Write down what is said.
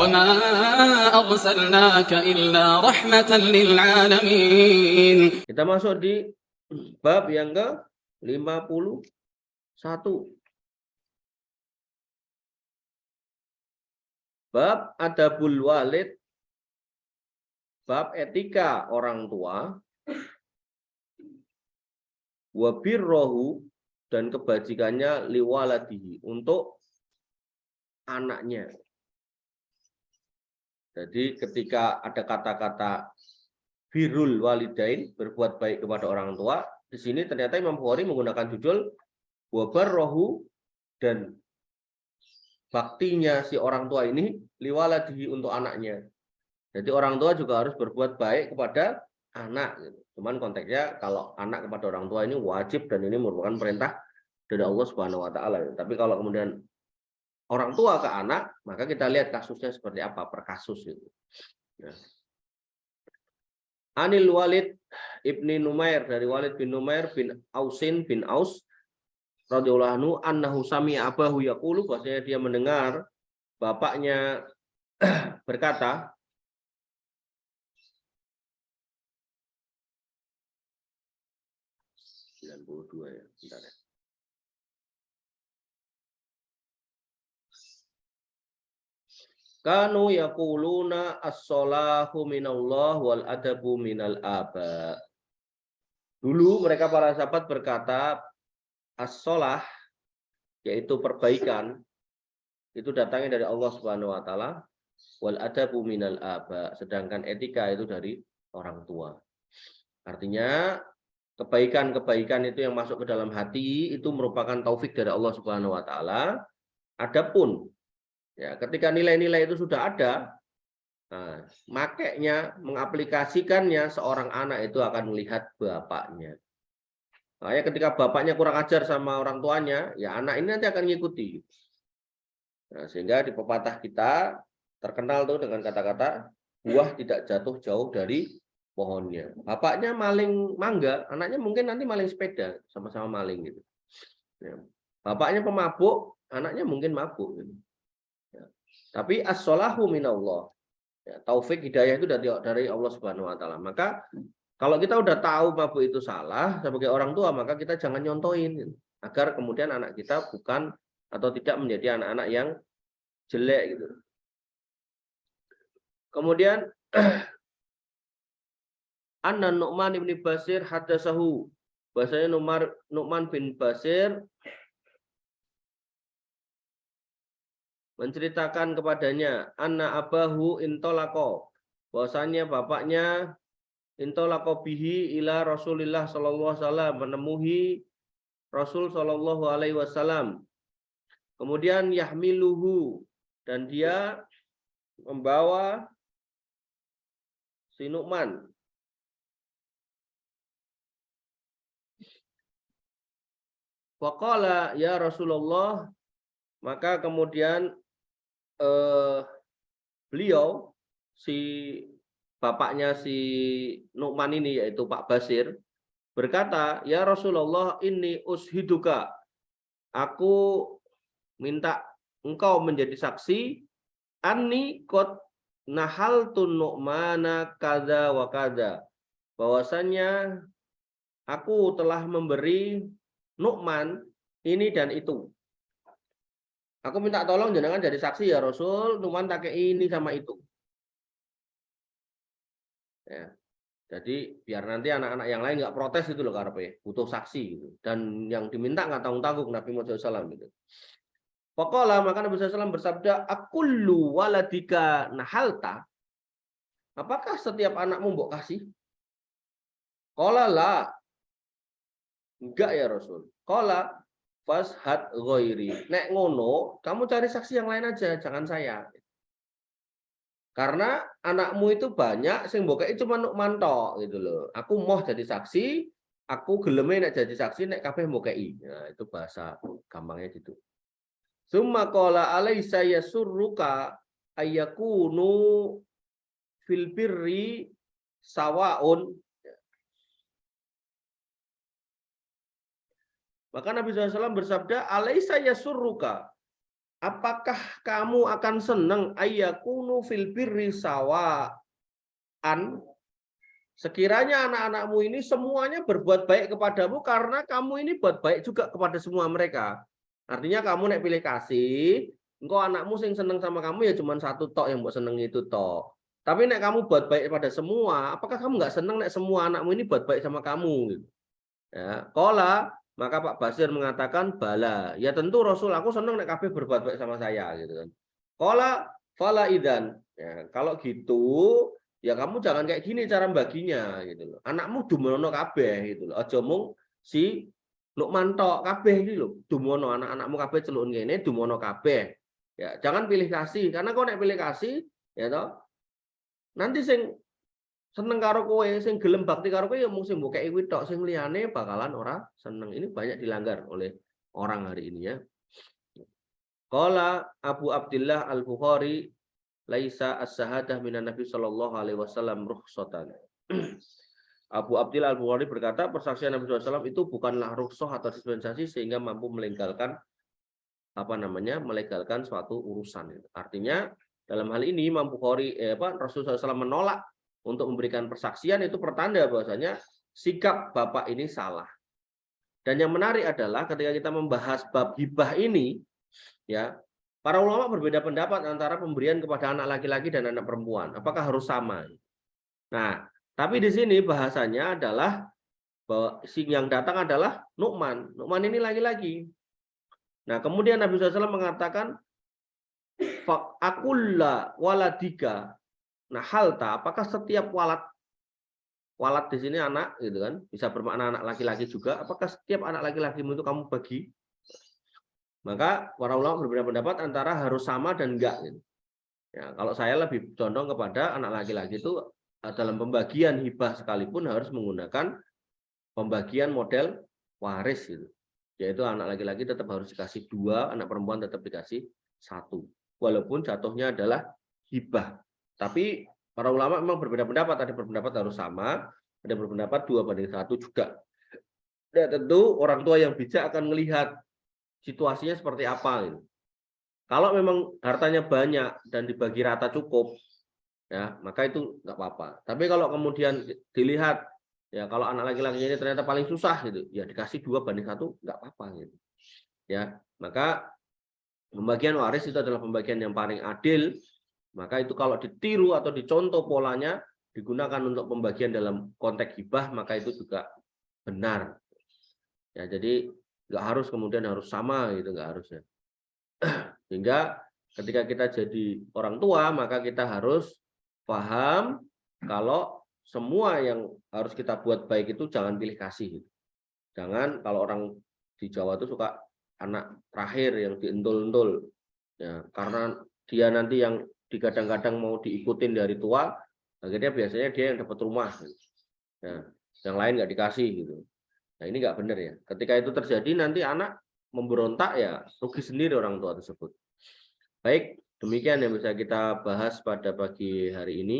وما أرسلناك إلا رحمة للعالمين. Kita masuk di bab yang ke-51. Bab adabul walid, bab etika orang tua, wa birrohu, dan kebajikannya liwaladihi, untuk anaknya. Jadi ketika ada kata-kata birrul walidain, berbuat baik kepada orang tua, di sini ternyata Imam Bukhari menggunakan judul wa birrohu, dan baktinya si orang tua ini liwaladihi, untuk anaknya. Jadi orang tua juga harus berbuat baik kepada anak. Cuman konteksnya kalau anak kepada orang tua ini wajib, dan ini merupakan perintah dari Allah Subhanahu wa taala. Tapi kalau kemudian orang tua ke anak, maka kita lihat kasusnya seperti apa per kasus itu. Ya. Anil Walid ibni Numair, dari Walid bin Numair bin Ausin bin Aus radhiyallahu anhu, annahu sami'a abahu yaqulu, bahwasanya dia mendengar bapaknya berkata, ya, bentar ya. Kanu yaquluna as-salahu minallah wal adabu minal aba. Dulu mereka para sahabat berkata, as-salah, yaitu perbaikan, itu datangnya dari Allah Subhanahu wa taala, wal adabu minal aba, sedangkan etika itu dari orang tua. Artinya kebaikan-kebaikan itu yang masuk ke dalam hati itu merupakan taufik dari Allah Subhanahu wa taala. Adapun ya, ketika nilai-nilai itu sudah ada, nah, makanya mengaplikasikannya seorang anak itu akan melihat bapaknya. Makanya ketika bapaknya kurang ajar sama orang tuanya, ya anak ini nanti akan mengikuti. Nah, sehingga di pepatah kita terkenal tuh dengan kata-kata buah tidak jatuh jauh dari pohonnya. Bapaknya maling mangga, anaknya mungkin nanti maling sepeda, sama-sama maling gitu. Ya. Bapaknya pemabuk, anaknya mungkin mabuk gitu. Tapi as-salahu minallah. Ya, taufik hidayah itu dari Allah Subhanahu wa taala. Maka kalau kita udah tahu mabuk itu salah sebagai orang tua, maka kita jangan nyontoin gitu, agar kemudian anak kita bukan atau tidak menjadi anak-anak yang jelek gitu. Kemudian Anna Nu'man bin Basir haddatsahu, bahasanya Nu'man bin Basir menceritakan kepadanya, anna abahu intolako, bahwasanya bapaknya intolako bihi ila Rasulillah sallallahu alaihi wasallam, menemui Rasul sallallahu alaihi wasallam. Kemudian yahmiluhu, dan dia membawa si Nu'man. Faqala ya Rasulullah, maka kemudian beliau, si bapaknya si Nu'man ini, yaitu Pak Basir, berkata, ya Rasulullah, ini ushiduka, aku minta engkau menjadi saksi, anni qad nahaltu Nu'mana kada wa kada, bahwasannya aku telah memberi Nu'man ini dan itu. Aku minta tolong jenengan jadi saksi ya Rasul, Nu'man tak ini sama itu. Ya. Jadi biar nanti anak-anak yang lain nggak protes itu loh, karena butuh saksi gitu. Dan yang diminta nggak tanggung-tanggung Nabi Muhammad SAW gitu. Faqala, maka Nabi SAW bersabda, akullu waladika nahalta, apakah setiap anakmu mbok kasih? Qala la, enggak ya Rasul. Qala fashad ghairi, nek ngono kamu cari saksi yang lain aja, jangan saya. Karena anakmu itu banyak, sing mbokeki cuma Nu'man tok gitu loh. Aku mau jadi saksi, aku geleme nek jadi saksi nek kabeh mbokeki. Nah, itu bahasa gampangnya gitu. Summa qala alaysa yasurruka ayyakunu fil birri sawaun. Maka Nabi SAW bersabda, alaysa yasurruka, apakah kamu akan senang ayyakunu fil birri sawa'an? Sekiranya anak-anakmu ini semuanya berbuat baik kepadamu karena kamu ini buat baik juga kepada semua mereka. Artinya kamu nek pilih kasih, engkau anakmu sing seneng sama kamu ya cuma satu tok yang buat seneng itu tok. Tapi nek kamu buat baik pada semua, apakah kamu nggak seneng nek semua anakmu ini buat baik sama kamu? Gitu. Ya, kola, maka Pak Basir mengatakan bala. Ya tentu Rasul, aku seneng nek kabeh berbuat baik sama saya gitu kan. Kola fala idan. Ya, kalau gitu ya kamu jangan kayak gini cara baginya gitu loh. Anakmu dumono kabeh gitu loh. Aja mung si Lukman tok kabeh iki lho. Dumono anak-anakmu kabeh celuk ngene dumono kabeh. Ya, jangan pilih kasih karena kau nek pilih kasih ya toh nanti sing seneng karo kowe, sing gelem bakti karo kowe ya mung sing mbokeki kuwi tok, sing liyane bakalan ora seneng. Ini banyak dilanggar oleh orang hari ini ya. Qala Abu Abdillah Al-Bukhari laisa as-sahadah minan Nabi sallallahu alaihi wasallam rukhsatan. Abu Abdillah Al-Bukhari berkata persaksian Nabi SAW itu bukanlah rukhsah atau dispensasi sehingga mampu melegalkan melegalkan suatu urusan. Artinya dalam hal ini Imam Bukhari Rasulullah SAW menolak untuk memberikan persaksian itu pertanda bahwasanya sikap bapak ini salah. Dan yang menarik adalah ketika kita membahas bab hibah ini, ya para ulama berbeda pendapat antara pemberian kepada anak laki-laki dan anak perempuan. Apakah harus sama? Nah, tapi di sini bahasanya adalah bahwa yang datang adalah Nu'man. Nu'man ini laki-laki. Nah, kemudian Nabi SAW mengatakan akulla waladika. Nah, halta, apakah setiap walat di sini anak gitu kan, bisa bermakna anak laki-laki juga, apakah setiap anak laki-lakimu itu kamu bagi? Maka para ulama berbeda pendapat antara harus sama dan enggak gitu. Ya, kalau saya lebih condong kepada anak laki-laki itu dalam pembagian hibah sekalipun harus menggunakan pembagian model waris gitu. Yaitu anak laki-laki tetap harus dikasih 2, anak perempuan tetap dikasih 1. Walaupun jatuhnya adalah hibah. Tapi para ulama memang berbeda pendapat, ada berpendapat harus sama, ada berpendapat 2:1 juga. Ya, tentu orang tua yang bijak akan melihat situasinya seperti apa gitu. Kalau memang hartanya banyak dan dibagi rata cukup, ya maka itu nggak apa-apa. Tapi kalau kemudian dilihat, ya kalau anak laki-laki ini ternyata paling susah gitu, ya dikasih 2:1 nggak apa-apa gitu. Ya, maka pembagian waris itu adalah pembagian yang paling adil. Maka itu kalau ditiru atau dicontoh polanya digunakan untuk pembagian dalam konteks hibah, maka itu juga benar. Ya, jadi nggak harus kemudian harus sama gitu, nggak harusnya. Sehingga ketika kita jadi orang tua, maka kita harus paham kalau semua yang harus kita buat baik itu jangan pilih kasih. Jangan, kalau orang di Jawa itu suka anak terakhir yang dientul-entul. Ya, karena dia nanti yang digadang-gadang mau diikutin dari tua, akhirnya biasanya dia yang dapat rumah. Ya, yang lain nggak dikasih gitu. Nah, ini nggak benar ya. Ketika itu terjadi nanti anak memberontak, ya rugi sendiri orang tua tersebut. Baik, demikian yang bisa kita bahas pada pagi hari ini.